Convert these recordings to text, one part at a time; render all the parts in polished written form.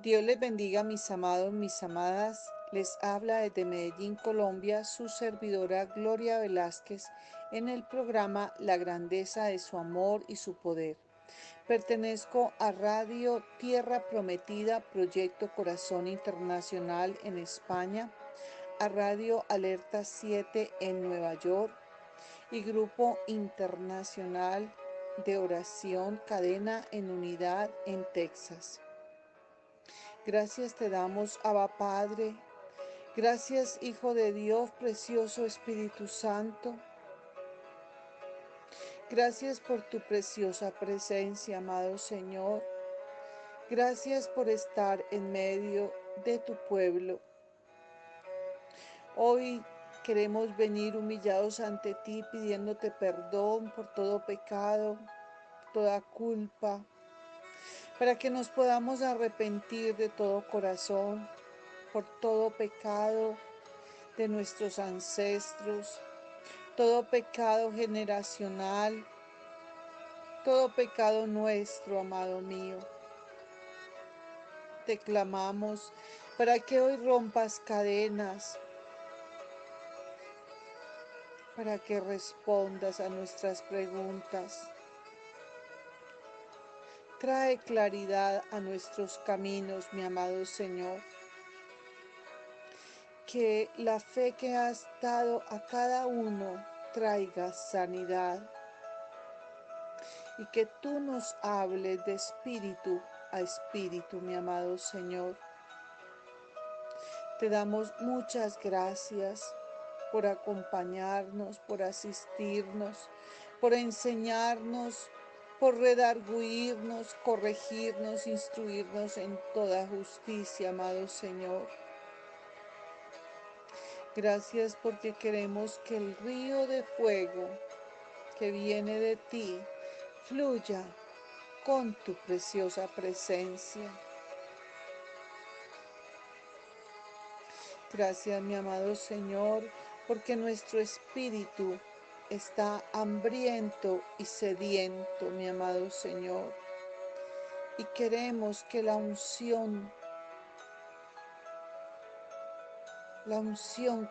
Dios les bendiga, mis amados, mis amadas. Les habla desde Medellín, Colombia, su servidora Gloria Velázquez en el programa La grandeza de su amor y su poder. Pertenezco a Radio Tierra Prometida, Proyecto Corazón Internacional en España, a Radio Alerta 7 en Nueva York y Grupo Internacional de Oración Cadena en Unidad en Texas. Gracias te damos, Abba Padre. Gracias, Hijo de Dios, precioso Espíritu Santo. Gracias por tu preciosa presencia, amado Señor. Gracias por estar en medio de tu pueblo. Hoy queremos venir humillados ante ti, pidiéndote perdón por todo pecado, toda culpa, para que nos podamos arrepentir de todo corazón, por todo pecado de nuestros ancestros, todo pecado generacional, todo pecado nuestro, amado mío. Te clamamos para que hoy rompas cadenas, para que respondas a nuestras preguntas. Trae claridad a nuestros caminos, mi amado Señor. Que la fe que has dado a cada uno traiga sanidad. Y que tú nos hables de espíritu a espíritu, mi amado Señor. Te damos muchas gracias por acompañarnos, por asistirnos, por enseñarnos, por redarguirnos, corregirnos, instruirnos en toda justicia, amado Señor. Gracias porque queremos que el río de fuego que viene de ti fluya con tu preciosa presencia. Gracias, mi amado Señor, porque nuestro espíritu está hambriento y sediento, mi amado Señor. Y queremos que la unción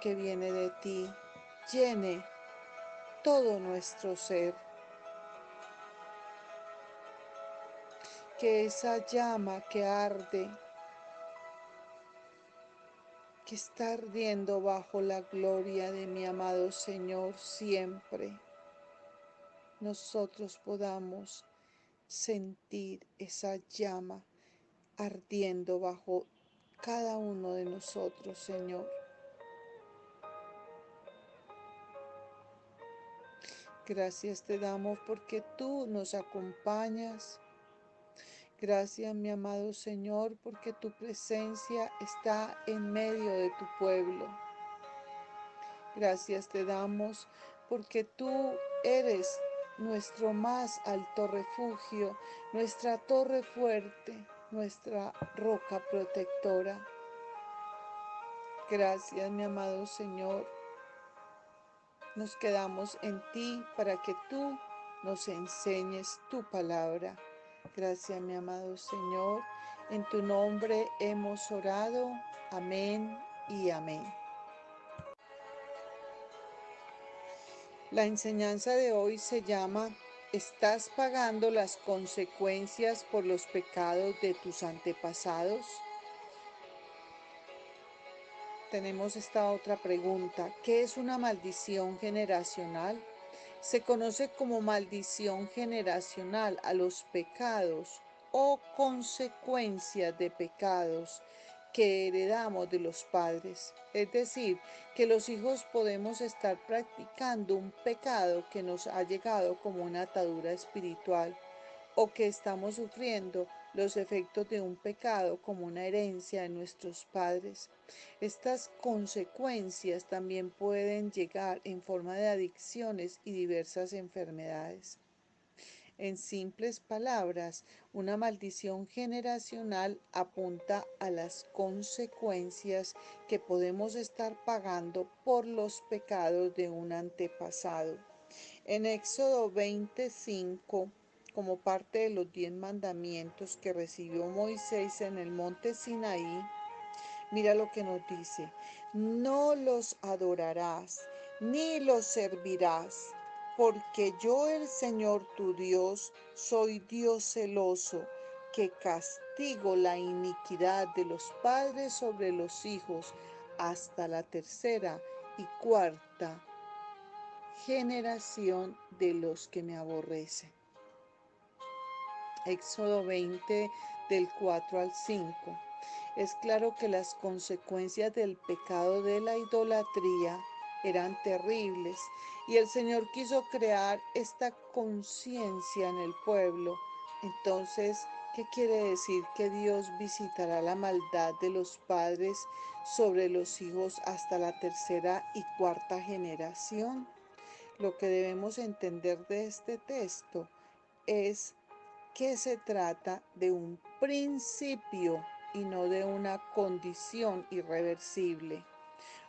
que viene de ti, llene todo nuestro ser. Que esa llama que arde, que está ardiendo bajo la gloria de mi amado Señor siempre, nosotros podamos sentir esa llama ardiendo bajo cada uno de nosotros, Señor. Gracias te damos porque tú nos acompañas. Gracias, mi amado Señor, porque tu presencia está en medio de tu pueblo. Gracias te damos porque tú eres nuestro más alto refugio, nuestra torre fuerte, nuestra roca protectora. Gracias, mi amado Señor. Nos quedamos en ti para que tú nos enseñes tu palabra. Gracias, mi amado Señor. En tu nombre hemos orado. Amén y amén. La enseñanza de hoy se llama ¿Estás pagando las consecuencias por los pecados de tus antepasados? Tenemos esta otra pregunta. ¿Qué es una maldición generacional? Se conoce como maldición generacional a los pecados o consecuencias de pecados que heredamos de los padres. Es decir, que los hijos podemos estar practicando un pecado que nos ha llegado como una atadura espiritual o que estamos sufriendo los efectos de un pecado como una herencia de nuestros padres. Estas consecuencias también pueden llegar en forma de adicciones y diversas enfermedades. En simples palabras, una maldición generacional apunta a las consecuencias que podemos estar pagando por los pecados de un antepasado. En Éxodo 25 como parte de los 10 mandamientos que recibió Moisés en el monte Sinaí, mira lo que nos dice: no los adorarás ni los servirás, porque yo el Señor tu Dios soy Dios celoso, que castigo la iniquidad de los padres sobre los hijos hasta la tercera y cuarta generación de los que me aborrecen. Éxodo 20 del 4 al 5. Es claro que las consecuencias del pecado de la idolatría eran terribles y el Señor quiso crear esta conciencia en el pueblo. Entonces, ¿qué quiere decir que Dios visitará la maldad de los padres sobre los hijos hasta la tercera y cuarta generación? Lo que debemos entender de este texto es que se trata de un principio y no de una condición irreversible,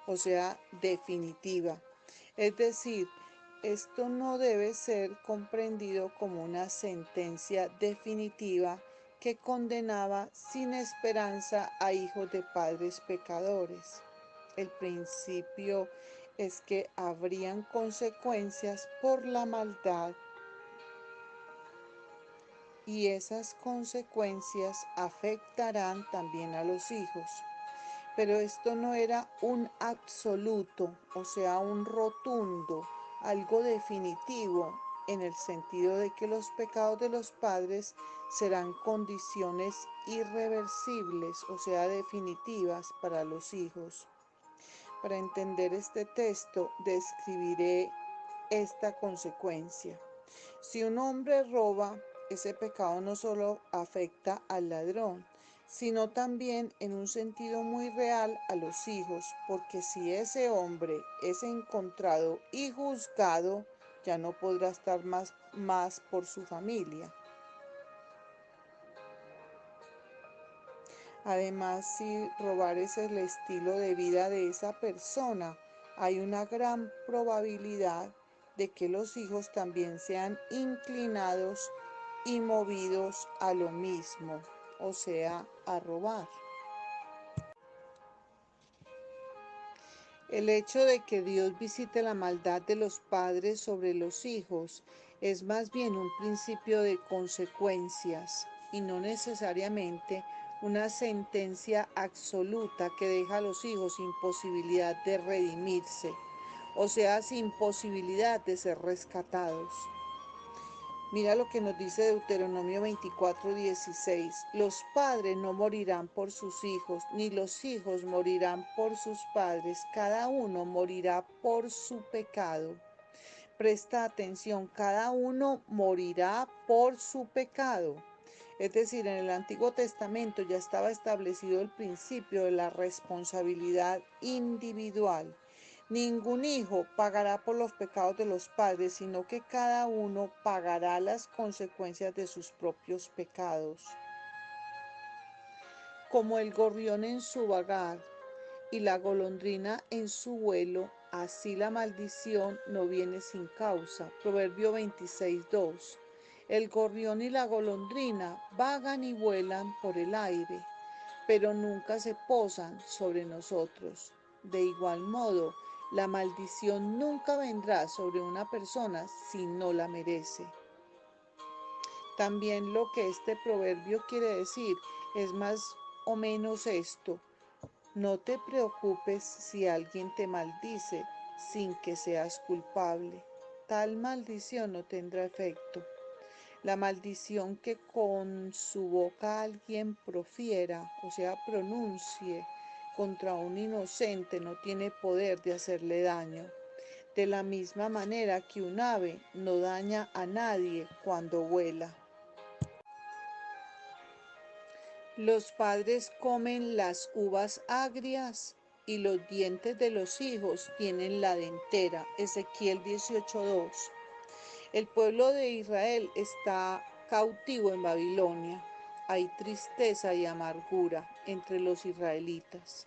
o sea, definitiva. Es decir, esto no debe ser comprendido como una sentencia definitiva que condenaba sin esperanza a hijos de padres pecadores. El principio es que habrían consecuencias por la maldad y esas consecuencias afectarán también a los hijos. Pero esto no era un absoluto, o sea, un rotundo, algo definitivo, en el sentido de que los pecados de los padres serán condiciones irreversibles, o sea, definitivas para los hijos. Para entender este texto, describiré esta consecuencia. Si un hombre roba, ese pecado no solo afecta al ladrón, sino también en un sentido muy real a los hijos, porque si ese hombre es encontrado y juzgado, ya no podrá estar más por su familia. Además, si robar es el estilo de vida de esa persona, hay una gran probabilidad de que los hijos también sean inclinados y movidos a lo mismo, o sea, a robar. El hecho de que Dios visite la maldad de los padres sobre los hijos es más bien un principio de consecuencias y no necesariamente una sentencia absoluta que deja a los hijos sin posibilidad de redimirse, o sea, sin posibilidad de ser rescatados. Mira lo que nos dice Deuteronomio 24:16. Los padres no morirán por sus hijos, ni los hijos morirán por sus padres. Cada uno morirá por su pecado. Presta atención, cada uno morirá por su pecado. Es decir, en el Antiguo Testamento ya estaba establecido el principio de la responsabilidad individual. Ningún hijo pagará por los pecados de los padres, sino que cada uno pagará las consecuencias de sus propios pecados. Como el gorrión en su vagar y la golondrina en su vuelo, así la maldición no viene sin causa. Proverbio 26:2. El gorrión y la golondrina vagan y vuelan por el aire, pero nunca se posan sobre nosotros. De igual modo, la maldición nunca vendrá sobre una persona si no la merece. También lo que este proverbio quiere decir es más o menos esto: no te preocupes si alguien te maldice sin que seas culpable. Tal maldición no tendrá efecto. La maldición que con su boca alguien profiera, o sea, pronuncie contra un inocente, no tiene poder de hacerle daño. De la misma manera que un ave no daña a nadie cuando vuela. Los padres comen las uvas agrias y los dientes de los hijos tienen la dentera. Ezequiel 18:2. El pueblo de Israel está cautivo en Babilonia. Hay tristeza y amargura entre los israelitas.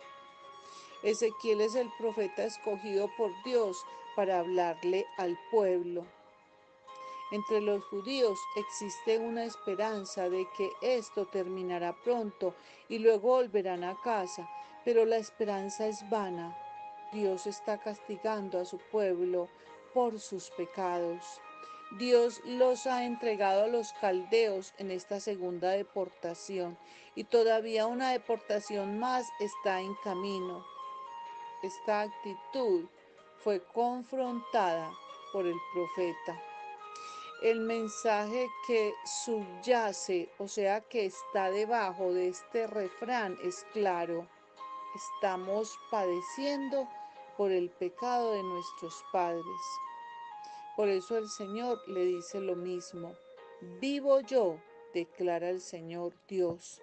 Ezequiel es el profeta escogido por Dios para hablarle al pueblo. Entre los judíos existe una esperanza de que esto terminará pronto y luego volverán a casa, pero la esperanza es vana. Dios está castigando a su pueblo por sus pecados. Dios los ha entregado a los caldeos en esta segunda deportación y todavía una deportación más está en camino. Esta actitud fue confrontada por el profeta. El mensaje que subyace, o sea, que está debajo de este refrán es claro. Estamos padeciendo por el pecado de nuestros padres. Por eso el Señor le dice lo mismo. Vivo yo, declara el Señor Dios,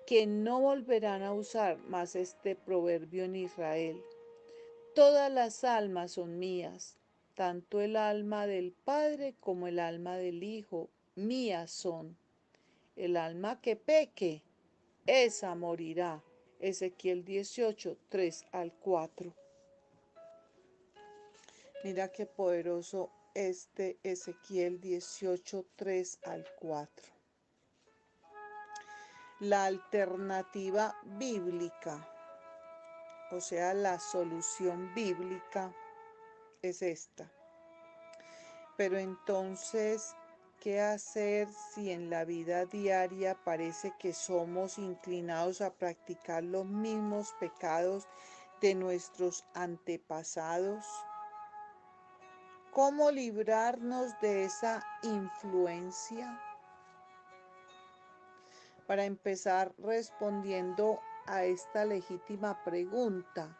que no volverán a usar más este proverbio en Israel. Todas las almas son mías, tanto el alma del Padre como el alma del Hijo, mías son. El alma que peque, esa morirá. Ezequiel 18, 3 al 4. Mira qué poderoso este Ezequiel 18, 3 al 4. La alternativa bíblica, o sea, la solución bíblica es esta. Pero entonces, ¿qué hacer si en la vida diaria parece que somos inclinados a practicar los mismos pecados de nuestros antepasados? ¿Cómo librarnos de esa influencia? Para empezar respondiendo a esta legítima pregunta,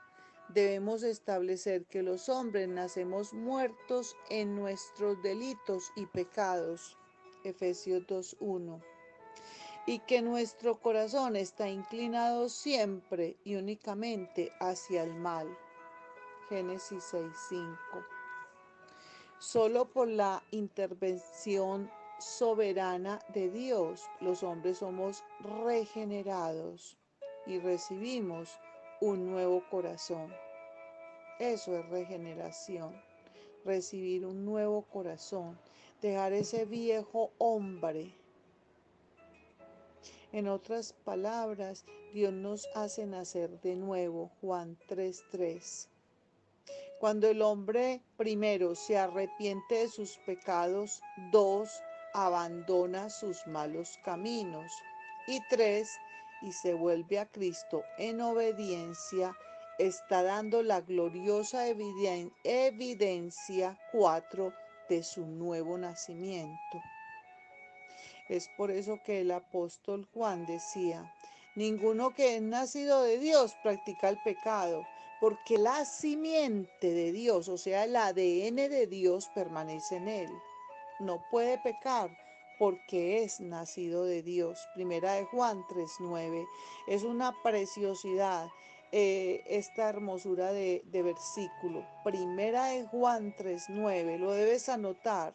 debemos establecer que los hombres nacemos muertos en nuestros delitos y pecados, Efesios 2:1, y que nuestro corazón está inclinado siempre y únicamente hacia el mal, Génesis 6:5. Solo por la intervención soberana de Dios, los hombres somos regenerados y recibimos un nuevo corazón. Eso es regeneración, recibir un nuevo corazón, dejar ese viejo hombre. En otras palabras, Dios nos hace nacer de nuevo, Juan 3:3. Cuando el hombre, primero, se arrepiente de sus pecados, 2, abandona sus malos caminos, y 3, y se vuelve a Cristo en obediencia, está dando la gloriosa evidencia, 4, de su nuevo nacimiento. Es por eso que el apóstol Juan decía, ninguno que es nacido de Dios practica el pecado, porque la simiente de Dios, o sea, el ADN de Dios permanece en él. No puede pecar porque es nacido de Dios. Primera de Juan 3:9. Es una preciosidad esta hermosura de versículo. Primera de Juan 3:9. Lo debes anotar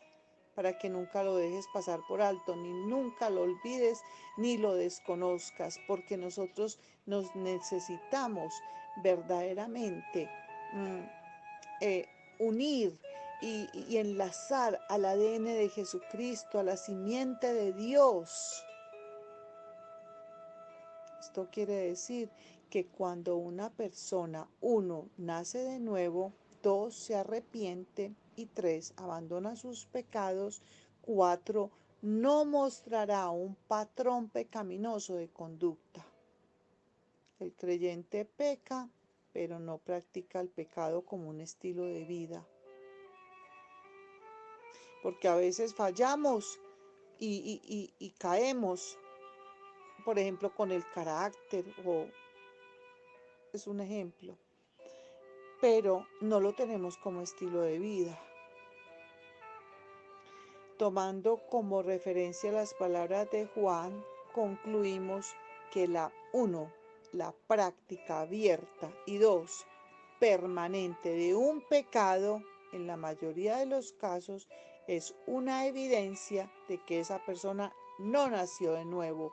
para que nunca lo dejes pasar por alto, ni nunca lo olvides, ni lo desconozcas, porque nosotros nos necesitamos verdaderamente unir y enlazar al ADN de Jesucristo, a la simiente de Dios. Esto quiere decir que cuando una persona, 1, nace de nuevo, 2, se arrepiente y 3, abandona sus pecados, 4, no mostrará un patrón pecaminoso de conducta. El creyente peca, pero no practica el pecado como un estilo de vida. Porque a veces fallamos y caemos, por ejemplo, con el carácter, o es un ejemplo, pero no lo tenemos como estilo de vida. Tomando como referencia las palabras de Juan, concluimos que la práctica abierta, y 2, permanente de un pecado, en la mayoría de los casos, es una evidencia de que esa persona no nació de nuevo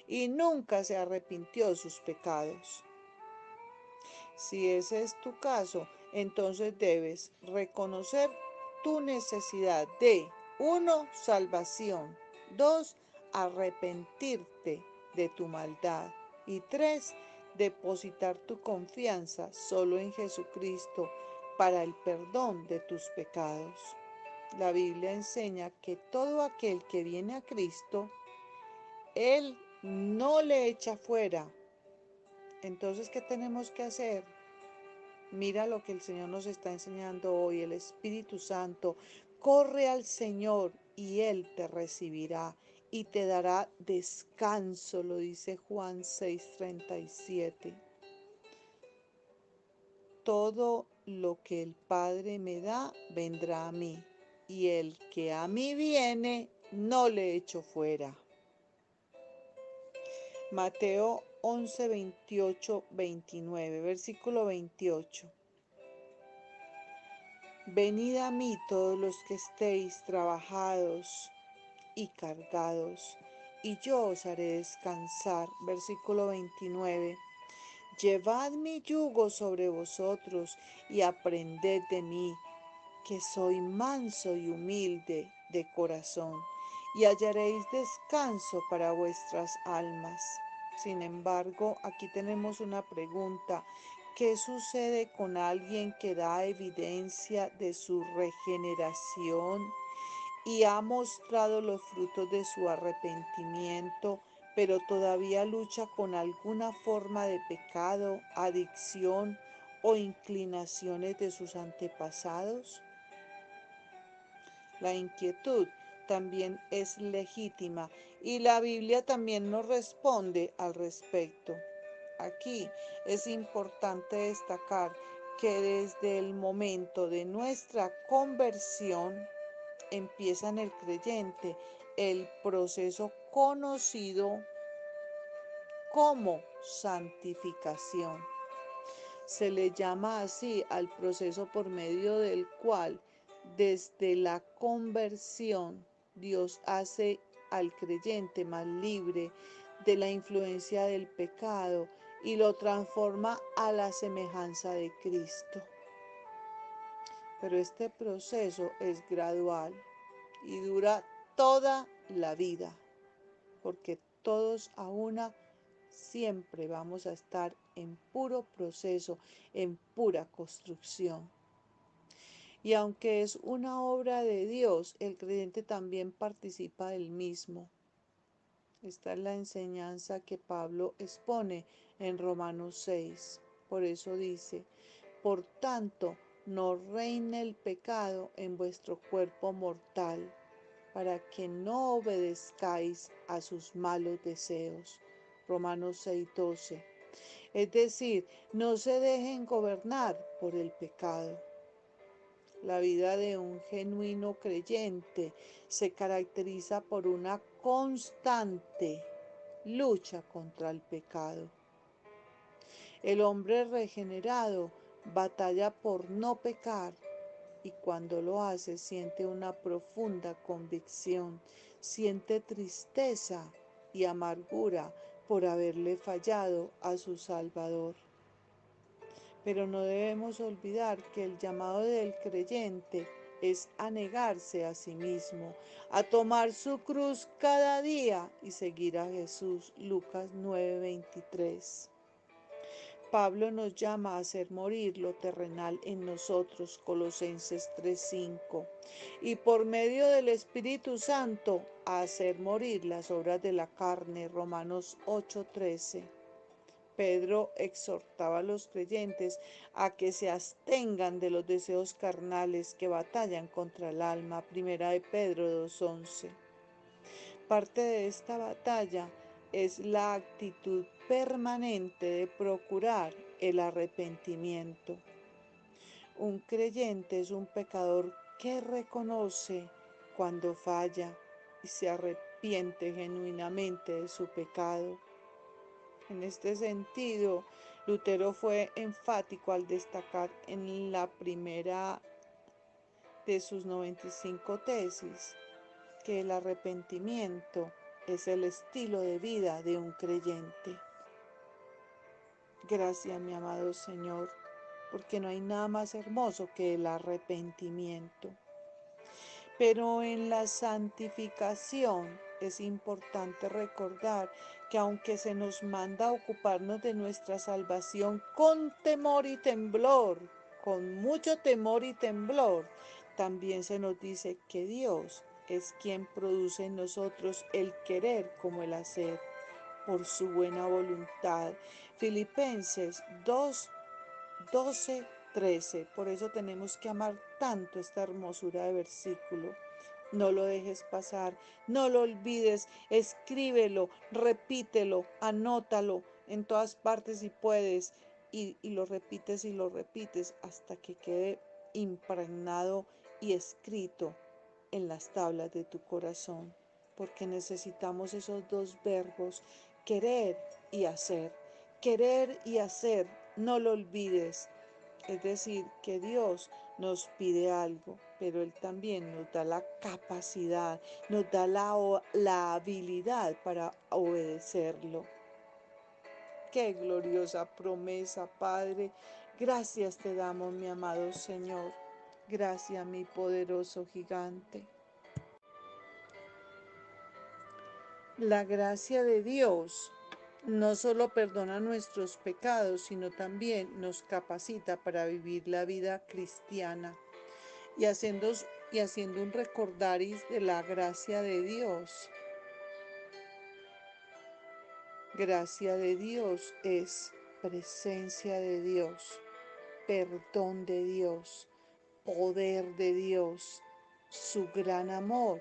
y nunca se arrepintió de sus pecados. Si ese es tu caso, entonces debes reconocer tu necesidad de 1, salvación. 2, arrepentirte de tu maldad. Y 3, depositar tu confianza solo en Jesucristo para el perdón de tus pecados. La Biblia enseña que todo aquel que viene a Cristo, Él no le echa fuera. Entonces, ¿qué tenemos que hacer? Mira lo que el Señor nos está enseñando hoy, el Espíritu Santo. Corre al Señor y Él te recibirá y te dará descanso, lo dice Juan 6:37. Todo lo que el Padre me da, vendrá a mí, y el que a mí viene, no le echo fuera. Mateo 11, 28, 29, versículo 28. Venid a mí todos los que estéis trabajados y cargados, y yo os haré descansar. Versículo 29. Llevad mi yugo sobre vosotros y aprended de mí, que soy manso y humilde de corazón, y hallaréis descanso para vuestras almas. Sin embargo, aquí tenemos una pregunta. ¿Qué sucede con alguien que da evidencia de su regeneración y ha mostrado los frutos de su arrepentimiento, pero todavía lucha con alguna forma de pecado, adicción o inclinaciones de sus antepasados? La inquietud también es legítima y la Biblia también nos responde al respecto. Aquí es importante destacar que desde el momento de nuestra conversión empieza en el creyente el proceso conocido como santificación. Se le llama así al proceso por medio del cual desde la conversión Dios hace al creyente más libre de la influencia del pecado y lo transforma a la semejanza de Cristo. Pero este proceso es gradual y dura toda la vida, porque todos a una siempre vamos a estar en puro proceso, en pura construcción. Y aunque es una obra de Dios, el creyente también participa del mismo. Esta es la enseñanza que Pablo expone en Romanos 6. Por eso dice, por tanto, no reine el pecado en vuestro cuerpo mortal, para que no obedezcáis a sus malos deseos. Romanos 6:12. Es decir, no se dejen gobernar por el pecado. La vida de un genuino creyente se caracteriza por una constante lucha contra el pecado. El hombre regenerado batalla por no pecar y cuando lo hace siente una profunda convicción, siente tristeza y amargura por haberle fallado a su Salvador. Pero no debemos olvidar que el llamado del creyente es a negarse a sí mismo, a tomar su cruz cada día y seguir a Jesús. Lucas 9:23. Pablo nos llama a hacer morir lo terrenal en nosotros, Colosenses 3:5, y por medio del Espíritu Santo a hacer morir las obras de la carne, Romanos 8:13. Pedro exhortaba a los creyentes a que se abstengan de los deseos carnales que batallan contra el alma, primera de Pedro 2:11. Parte de esta batalla es la actitud permanente de procurar el arrepentimiento. Un creyente es un pecador que reconoce cuando falla y se arrepiente genuinamente de su pecado. En este sentido, Lutero fue enfático al destacar en la primera de sus 95 tesis que el arrepentimiento es el estilo de vida de un creyente. Gracias, mi amado Señor, porque no hay nada más hermoso que el arrepentimiento. Pero en la santificación es importante recordar que aunque se nos manda a ocuparnos de nuestra salvación con temor y temblor, con mucho temor y temblor, también se nos dice que Dios es quien produce en nosotros el querer como el hacer por su buena voluntad. Filipenses 2, 12, 13. Por eso tenemos que amar tanto esta hermosura de versículo. No lo dejes pasar, no lo olvides, escríbelo, repítelo, anótalo en todas partes si puedes y lo repites hasta que quede impregnado y escrito en las tablas de tu corazón, porque necesitamos esos dos verbos, querer y hacer. Querer y hacer, no lo olvides. Es decir, que Dios nos pide algo, pero Él también nos da la capacidad, nos da la habilidad para obedecerlo. Qué gloriosa promesa, Padre. Gracias te damos, mi amado Señor. Gracias, mi poderoso gigante. La gracia de Dios no solo perdona nuestros pecados, sino también nos capacita para vivir la vida cristiana y haciendo un recordaris de la gracia de Dios. Gracia de Dios es presencia de Dios, perdón de Dios, poder de Dios, su gran amor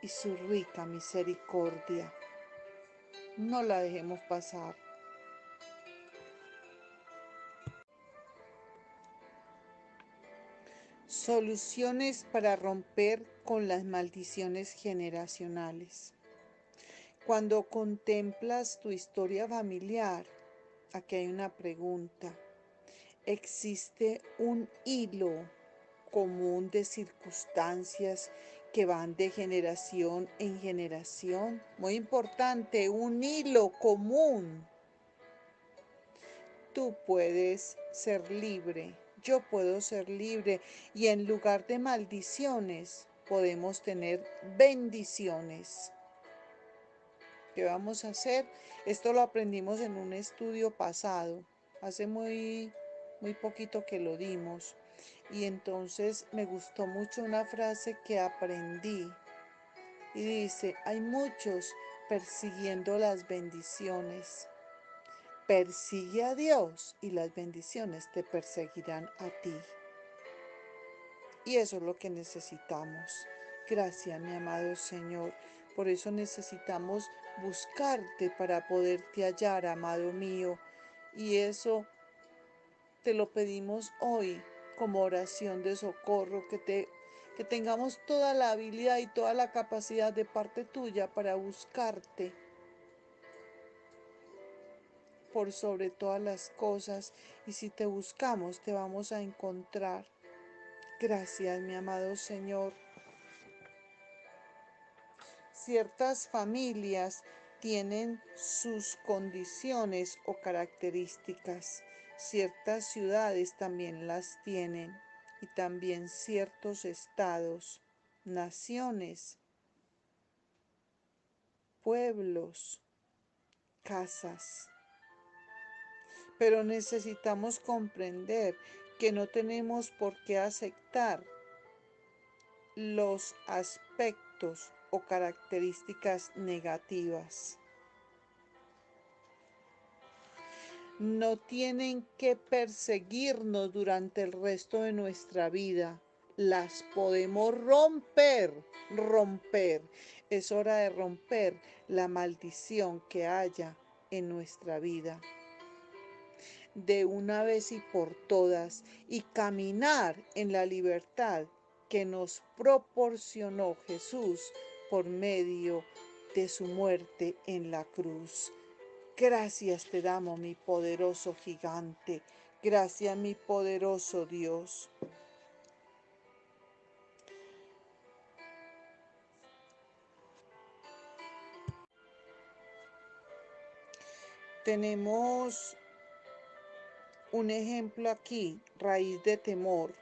y su rica misericordia. No la dejemos pasar. Soluciones para romper con las maldiciones generacionales. Cuando contemplas tu historia familiar, aquí hay una pregunta. ¿Existe un hilo común de circunstancias que van de generación en generación? Muy importante, un hilo común. Tú puedes ser libre, yo puedo ser libre y en lugar de maldiciones podemos tener bendiciones. ¿Qué vamos a hacer? Esto lo aprendimos en un estudio pasado, hace muy poquito que lo dimos. Y entonces me gustó mucho una frase que aprendí y dice, hay muchos persiguiendo las bendiciones. Persigue a Dios y las bendiciones te perseguirán a ti. Y eso es lo que necesitamos. Gracias, mi amado Señor. Por eso necesitamos buscarte para poderte hallar, amado mío. Y eso te lo pedimos hoy como oración de socorro, que tengamos toda la habilidad y toda la capacidad de parte tuya para buscarte por sobre todas las cosas. Y si te buscamos, te vamos a encontrar. Gracias, mi amado Señor. Ciertas familias tienen sus condiciones o características. Ciertas ciudades también las tienen y también ciertos estados, naciones, pueblos, casas. Pero necesitamos comprender que no tenemos por qué aceptar los aspectos o características negativas. No tienen que perseguirnos durante el resto de nuestra vida. Las podemos romper. Es hora de romper la maldición que haya en nuestra vida de una vez y por todas y caminar en la libertad que nos proporcionó Jesús por medio de su muerte en la cruz. Gracias te damos, mi poderoso gigante. Gracias, mi poderoso Dios. Tenemos un ejemplo aquí, raíz de temor.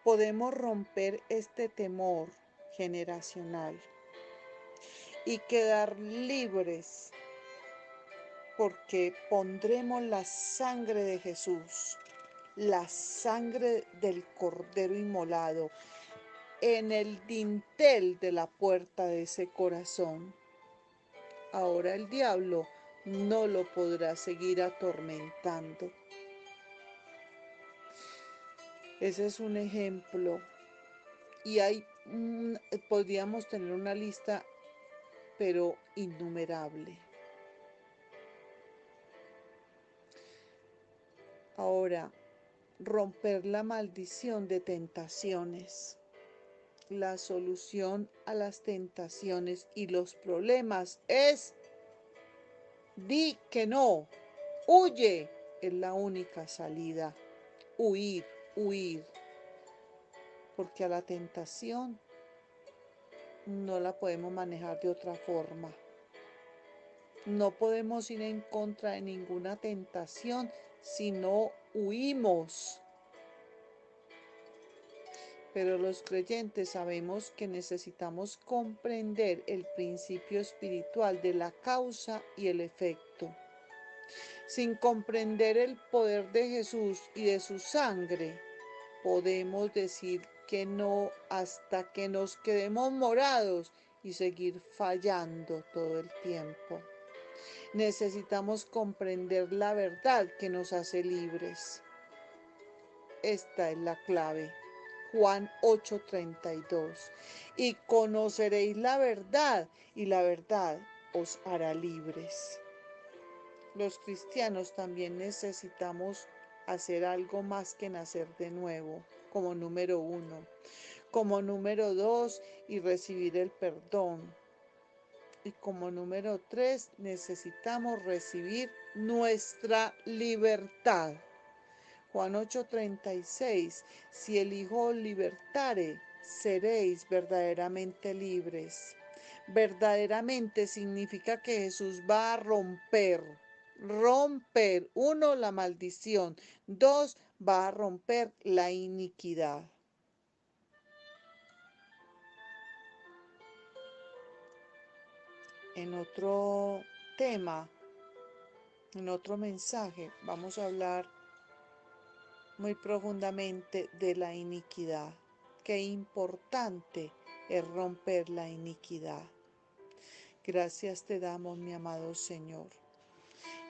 podemos romper este temor generacional y quedar libres porque pondremos la sangre de Jesús, la sangre del Cordero inmolado en el dintel de la puerta de ese corazón. Ahora el diablo no lo podrá seguir atormentando. Ese es un ejemplo. Y podríamos tener una lista, pero innumerable. Ahora, romper la maldición de tentaciones. La solución a las tentaciones y los problemas es: di que no, huye, es la única salida. Huir, huir. Porque a la tentación no la podemos manejar de otra forma. No podemos ir en contra de ninguna tentación si no huimos. Pero los creyentes sabemos que necesitamos comprender el principio espiritual de la causa y el efecto. Sin comprender el poder de Jesús y de su sangre, podemos decir que no hasta que nos quedemos morados y seguir fallando todo el tiempo. Necesitamos comprender la verdad que nos hace libres. Esta es la clave. Juan 8:32. Y conoceréis la verdad, y la verdad os hará libres. Los cristianos también necesitamos hacer algo más que nacer de nuevo, como número 1. Como número 2, y recibir el perdón. Y como número 3, necesitamos recibir nuestra libertad. Juan 8:36, si el Hijo os libertare, seréis verdaderamente libres. Verdaderamente significa que Jesús va a romper. 1, la maldición. 2, va a romper la iniquidad. En otro tema, en otro mensaje, vamos a hablar muy profundamente de la iniquidad. Qué importante es romper la iniquidad. Gracias te damos, mi amado Señor.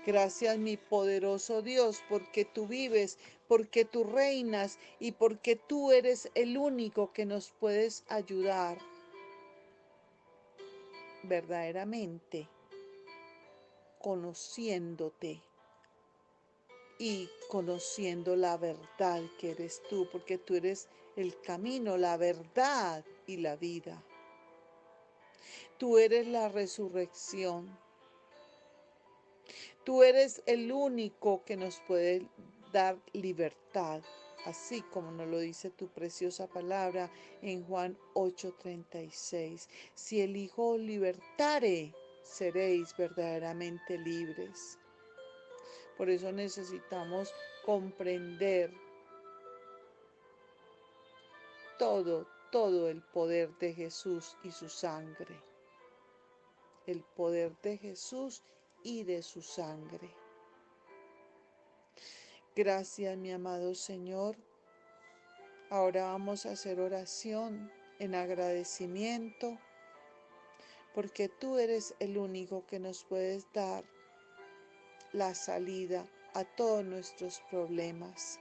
Gracias, mi poderoso Dios, porque tú vives, porque tú reinas y porque tú eres el único que nos puedes ayudar verdaderamente, conociéndote y conociendo la verdad que eres tú, porque tú eres el camino, la verdad y la vida. Tú eres la resurrección. Tú eres el único que nos puede dar libertad, así como nos lo dice tu preciosa palabra en Juan 8:36. Si el Hijo os libertare, seréis verdaderamente libres. Por eso necesitamos comprender todo el poder de Jesús y su sangre. El poder de Jesús y de su sangre. Gracias, mi amado Señor. Ahora vamos a hacer oración en agradecimiento, porque tú eres el único que nos puedes dar la salida a todos nuestros problemas.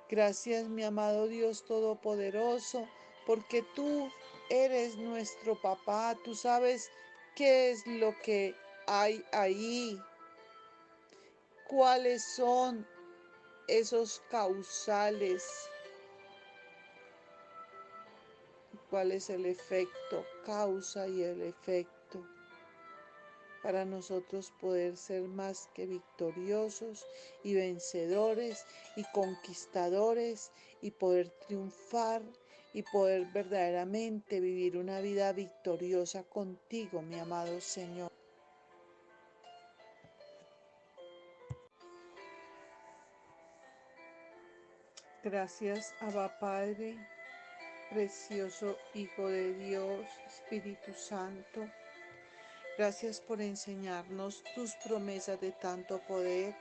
Gracias, mi amado Dios Todopoderoso, porque tú eres nuestro papá. Tú sabes qué es lo que hay ahí, cuáles son esos causales, cuál es el efecto, causa y el efecto, para nosotros poder ser más que victoriosos y vencedores y conquistadores y poder triunfar y poder verdaderamente vivir una vida victoriosa contigo, mi amado Señor. Gracias, Abba Padre, precioso Hijo de Dios, Espíritu Santo. Gracias por enseñarnos tus promesas de tanto poder.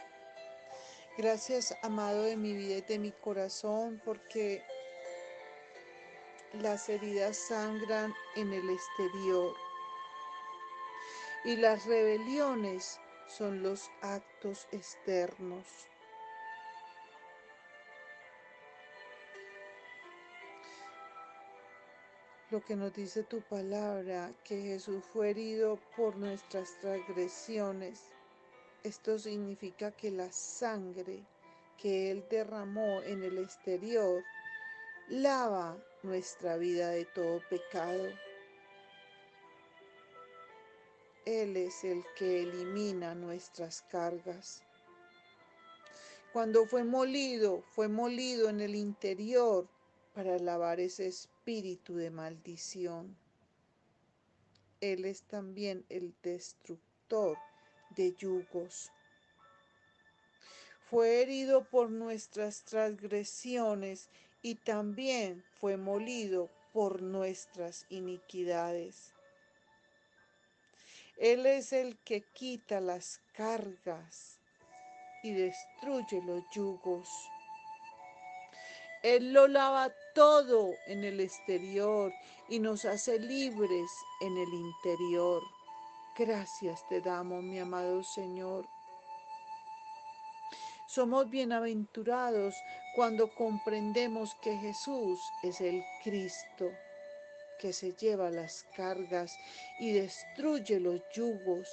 Gracias, amado de mi vida y de mi corazón, porque las heridas sangran en el exterior y las rebeliones son los actos externos. Lo que nos dice tu palabra, que Jesús fue herido por nuestras transgresiones. Esto significa que la sangre que Él derramó en el exterior lava nuestra vida de todo pecado. Él es el que elimina nuestras cargas. Cuando fue molido en el interior para lavar ese espíritu de maldición. Él es también el destructor de yugos. Fue herido por nuestras transgresiones y también fue molido por nuestras iniquidades. Él es el que quita las cargas y destruye los yugos. Él lo lava todo en el exterior y nos hace libres en el interior. Gracias te damos, mi amado Señor. Somos bienaventurados cuando comprendemos que Jesús es el Cristo, que se lleva las cargas y destruye los yugos.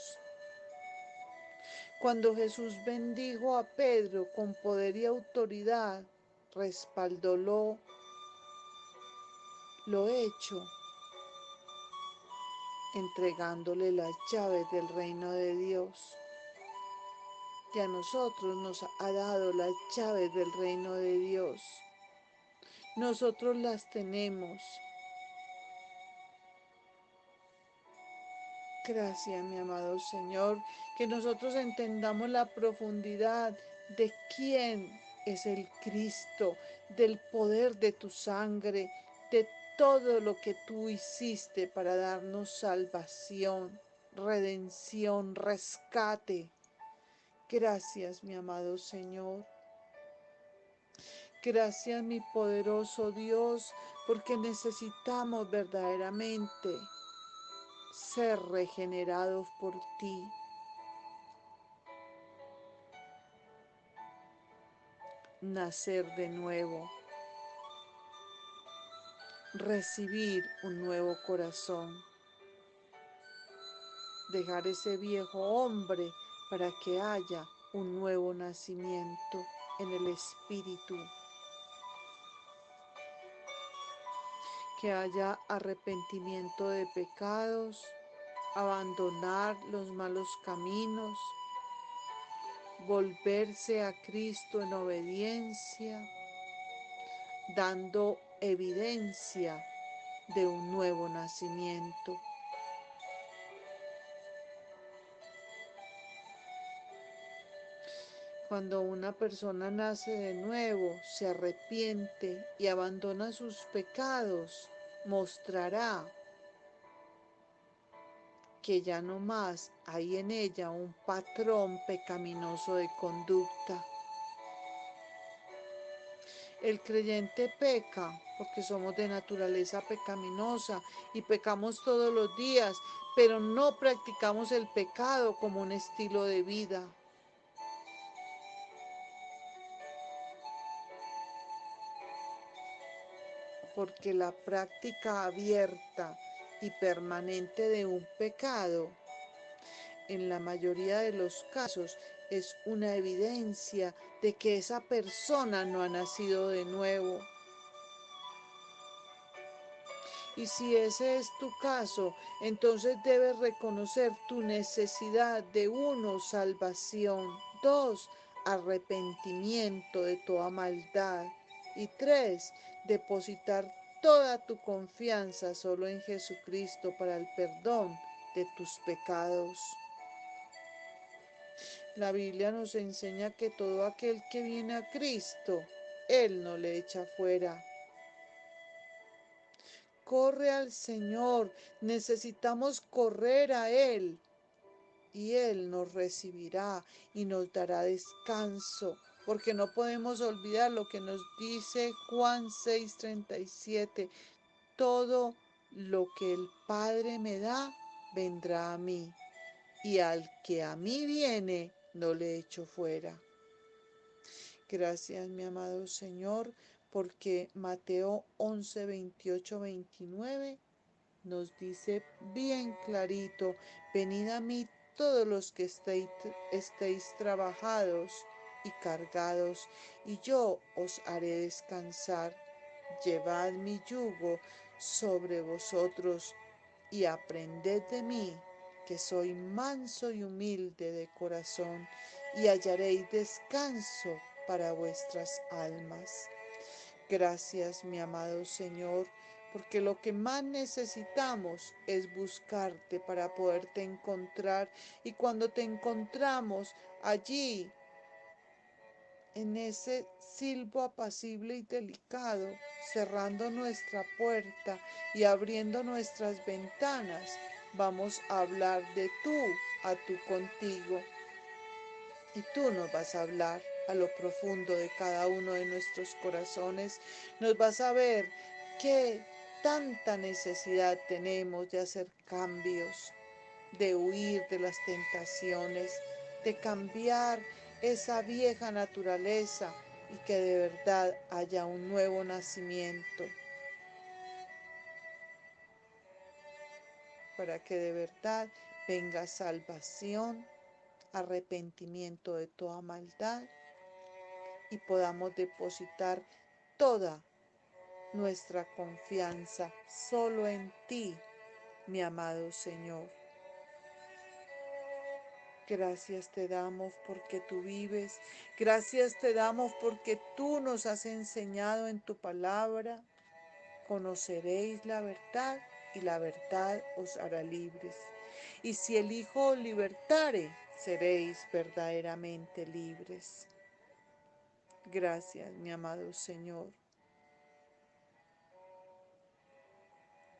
Cuando Jesús bendijo a Pedro con poder y autoridad, respaldó lo hecho, entregándole las llaves del reino de Dios. Y a nosotros nos ha dado las llaves del reino de Dios. Nosotros las tenemos. Gracias, mi amado Señor, que nosotros entendamos la profundidad de quién es el Cristo, del poder de tu sangre, de todo lo que tú hiciste para darnos salvación, redención, rescate. Gracias, mi amado Señor. Gracias, mi poderoso Dios, porque necesitamos verdaderamente ser regenerados por ti. Nacer de nuevo, recibir un nuevo corazón, dejar ese viejo hombre para que haya un nuevo nacimiento en el Espíritu, que haya arrepentimiento de pecados, abandonar los malos caminos, volverse a Cristo en obediencia, dando evidencia de un nuevo nacimiento. Cuando una persona nace de nuevo, se arrepiente y abandona sus pecados, mostrará que ya no más hay en ella un patrón pecaminoso de conducta. El creyente peca porque somos de naturaleza pecaminosa y pecamos todos los días, pero no practicamos el pecado como un estilo de vida. Porque la práctica abierta y permanente de un pecado, en la mayoría de los casos, es una evidencia de que esa persona no ha nacido de nuevo. Y si ese es tu caso, entonces debes reconocer tu necesidad de uno, salvación, 2, arrepentimiento de toda maldad y 3, depositar toda tu confianza solo en Jesucristo para el perdón de tus pecados. La Biblia nos enseña que todo aquel que viene a Cristo Él no le echa fuera. Corre al Señor, necesitamos correr a Él y Él nos recibirá y nos dará descanso, porque no podemos olvidar lo que nos dice Juan 6:37, todo lo que el Padre me da, vendrá a mí, y al que a mí viene, no le echo fuera. Gracias, mi amado Señor, porque Mateo 11, 28, 29 nos dice bien clarito, venid a mí todos los que estéis trabajados y cargados, y yo os haré descansar. Llevad mi yugo sobre vosotros y aprended de mí, que soy manso y humilde de corazón, y hallaréis descanso para vuestras almas. Gracias, mi amado Señor, porque lo que más necesitamos es buscarte para poderte encontrar, y cuando te encontramos allí, en ese silbo apacible y delicado, cerrando nuestra puerta y abriendo nuestras ventanas, vamos a hablar de tú a tú contigo. Y tú nos vas a hablar a lo profundo de cada uno de nuestros corazones. Nos vas a ver qué tanta necesidad tenemos de hacer cambios, de huir de las tentaciones, de cambiar esa vieja naturaleza y que de verdad haya un nuevo nacimiento, para que de verdad venga salvación, arrepentimiento de toda maldad y podamos depositar toda nuestra confianza solo en ti, mi amado Señor. Gracias te damos porque tú vives. Gracias te damos porque tú nos has enseñado en tu palabra. Conoceréis la verdad y la verdad os hará libres. Y si el Hijo os libertare, seréis verdaderamente libres. Gracias, mi amado Señor,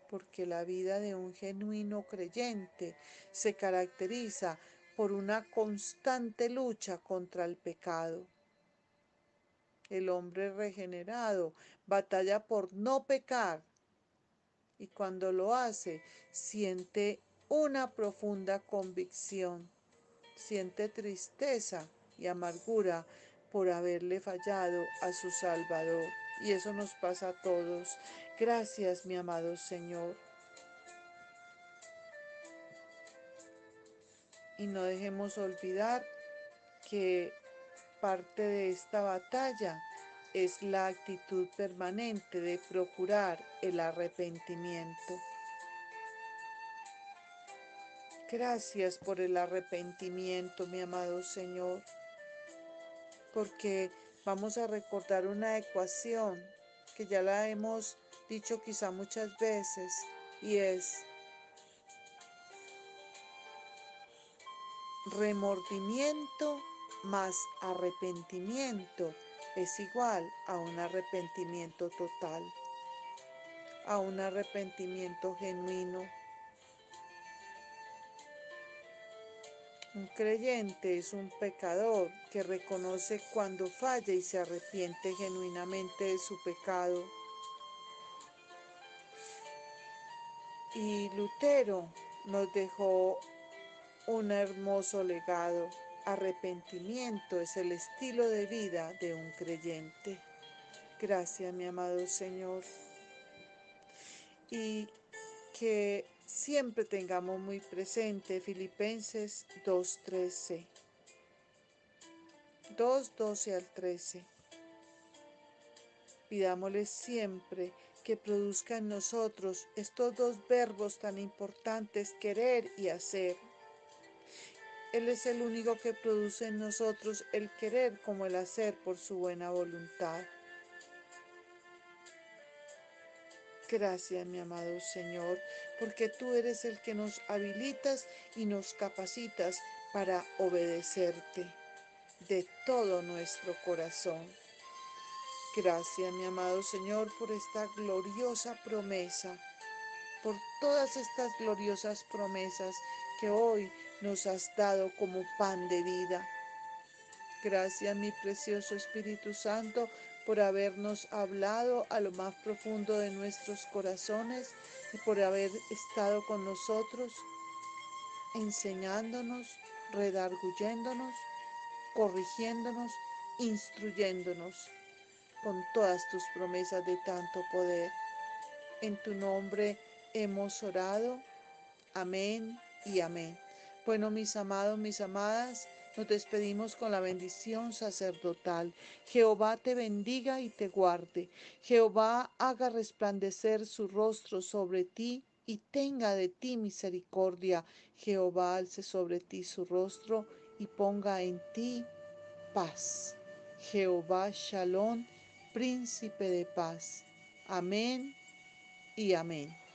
porque la vida de un genuino creyente se caracteriza por una constante lucha contra el pecado. El hombre regenerado batalla por no pecar y cuando lo hace siente una profunda convicción, siente tristeza y amargura por haberle fallado a su Salvador. Y eso nos pasa a todos. Gracias, mi amado Señor. Y no dejemos olvidar que parte de esta batalla es la actitud permanente de procurar el arrepentimiento. Gracias por el arrepentimiento, mi amado Señor, porque vamos a recordar una ecuación que ya la hemos dicho quizá muchas veces, y es remordimiento más arrepentimiento es igual a un arrepentimiento total, a un arrepentimiento genuino. Un creyente es un pecador que reconoce cuando falla y se arrepiente genuinamente de su pecado. Y Lutero nos dejó un hermoso legado. Arrepentimiento es el estilo de vida de un creyente. Gracias, mi amado Señor. Y que siempre tengamos muy presente Filipenses 2:13, 2:12 al 13. Pidámosle siempre que produzca en nosotros estos dos verbos tan importantes, querer y hacer. Él es el único que produce en nosotros el querer como el hacer por su buena voluntad. Gracias, mi amado Señor, porque tú eres el que nos habilitas y nos capacitas para obedecerte de todo nuestro corazón. Gracias, mi amado Señor, por esta gloriosa promesa, por todas estas gloriosas promesas que hoy nos has dado como pan de vida. Gracias, mi precioso Espíritu Santo, por habernos hablado a lo más profundo de nuestros corazones y por haber estado con nosotros, enseñándonos, redarguyéndonos, corrigiéndonos, instruyéndonos con todas tus promesas de tanto poder. En tu nombre hemos orado. Amén y amén. Bueno, mis amados, mis amadas, nos despedimos con la bendición sacerdotal. Jehová te bendiga y te guarde. Jehová haga resplandecer su rostro sobre ti y tenga de ti misericordia. Jehová alce sobre ti su rostro y ponga en ti paz. Jehová Shalom, príncipe de paz. Amén y amén.